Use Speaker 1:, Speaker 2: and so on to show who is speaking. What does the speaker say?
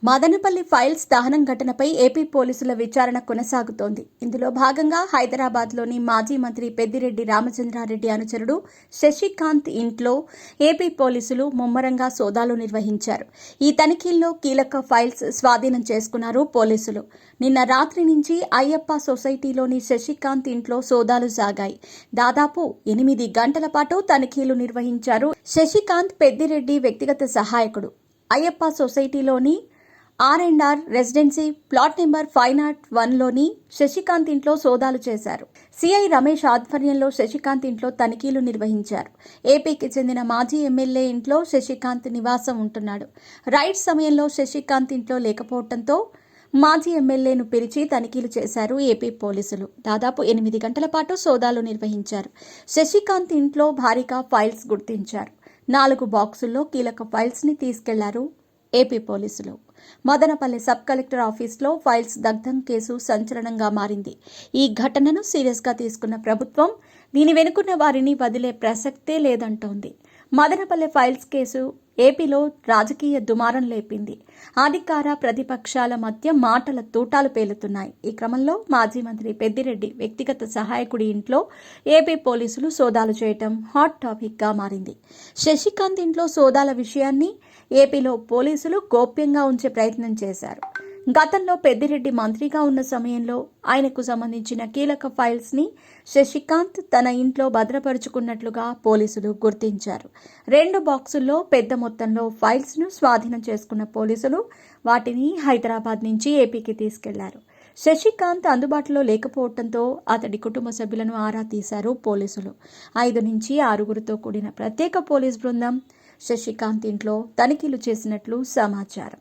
Speaker 1: Madanapalle files దహనం ఘటనపై AP పోలీసుల విచారణ కొనసాగుతోంది. ఇందులో భాగంగా హైదరాబాద్లోని మాజీ మంత్రి పెద్దిరెడ్డి రామచంద్రారెడ్డి అనుచరుడు శశికాంత్ ఇంట్లో ఏపీ పోలీసులు ముమ్మరంగా సోదాలు నిర్వహించారు. ఈ తనిఖీల్లో కీలక ఫైల్స్ స్వాధీనం చేసుకున్నారు పోలీసులు. నిన్న రాత్రి నుంచి అయ్యప్ప సొసైటీలోని శశికాంత్ ఇంట్లో సోదాలు సాగాయి. దాదాపు 8 గంటల పాటు తనిఖీలు నిర్వహించారు. శశికాంత్ పెద్దిరెడ్డి వ్యక్తిగత సహాయకుడు. అయ్యప్ప సొసైటీలోని R&R రెసిడెన్సీ ప్లాట్ నెంబర్ 501లోని శశికాంత్ ఇంట్లో సోదాలు చేశారు. సిఐ రమేష్ ఆధ్వర్యంలో శశికాంత్ ఇంట్లో తనిఖీలు నిర్వహించారు. ఏపీకి చెందిన మాజీ ఎమ్మెల్యే ఇంట్లో శశికాంత్ నివాసం ఉంటున్నాడు. రైడ్ సమయంలో శశికాంత్ ఇంట్లో లేకపోవడంతో మాజీ ఎమ్మెల్యేను పిలిచి తనిఖీలు చేశారు ఏపీ పోలీసులు. దాదాపు 8 గంటల పాటు సోదాలు నిర్వహించారు. శశికాంత్ ఇంట్లో భారీగా ఫైల్స్ గుర్తించారు. 4 బాక్సుల్లో కీలక ఫైల్స్ ని తీసుకెళ్లారు ఏపీ పోలీసులు. మదనపల్లి సబ్ కలెక్టర్ ఆఫీస్లో ఫైల్స్ దగ్ధం కేసు సంచలనంగా మారింది. ఈ ఘటనను సీరియస్గా తీసుకున్న ప్రభుత్వం దీని వెనుకున్న వారిని వదిలే ప్రసక్తే లేదంటోంది. మదనపల్లి ఫైల్స్ కేసు ఏపీలో రాజకీయ దుమారం లేపింది. అధికార ప్రతిపక్షాల మధ్య మాటల తూటాలు పేలుతున్నాయి. ఈ క్రమంలో మాజీ మంత్రి పెద్దిరెడ్డి వ్యక్తిగత సహాయకుడి ఇంట్లో ఏపీ పోలీసులు సోదాలు చేయటం హాట్ టాపిక్గా మారింది. శశికాంత్ ఇంట్లో సోదాల విషయాన్ని ఏపీలో పోలీసులు గోప్యంగా ఉంచే ప్రయత్నం చేశారు. గతంలో పెద్దిరెడ్డి మంత్రిగా ఉన్న సమయంలో ఆయనకు సంబంధించిన కీలక ఫైల్స్ ని శశికాంత్ తన ఇంట్లో భద్రపరుచుకున్నట్లుగా పోలీసులు గుర్తించారు. 2 బాక్సుల్లో పెద్ద మొత్తంలో ఫైల్స్ ను స్వాధీనం చేసుకున్న పోలీసులు వాటిని హైదరాబాద్ నుంచి ఏపీకి తీసుకెళ్లారు. శశికాంత్ అందుబాటులో లేకపోవడంతో అతడి కుటుంబ సభ్యులను ఆరా తీశారు పోలీసులు. 5 నుంచి 6 కూడిన ప్రత్యేక పోలీస్ బృందం శశికాంత్ ఇంట్లో తనిఖీలు చేసినట్లు సమాచారం.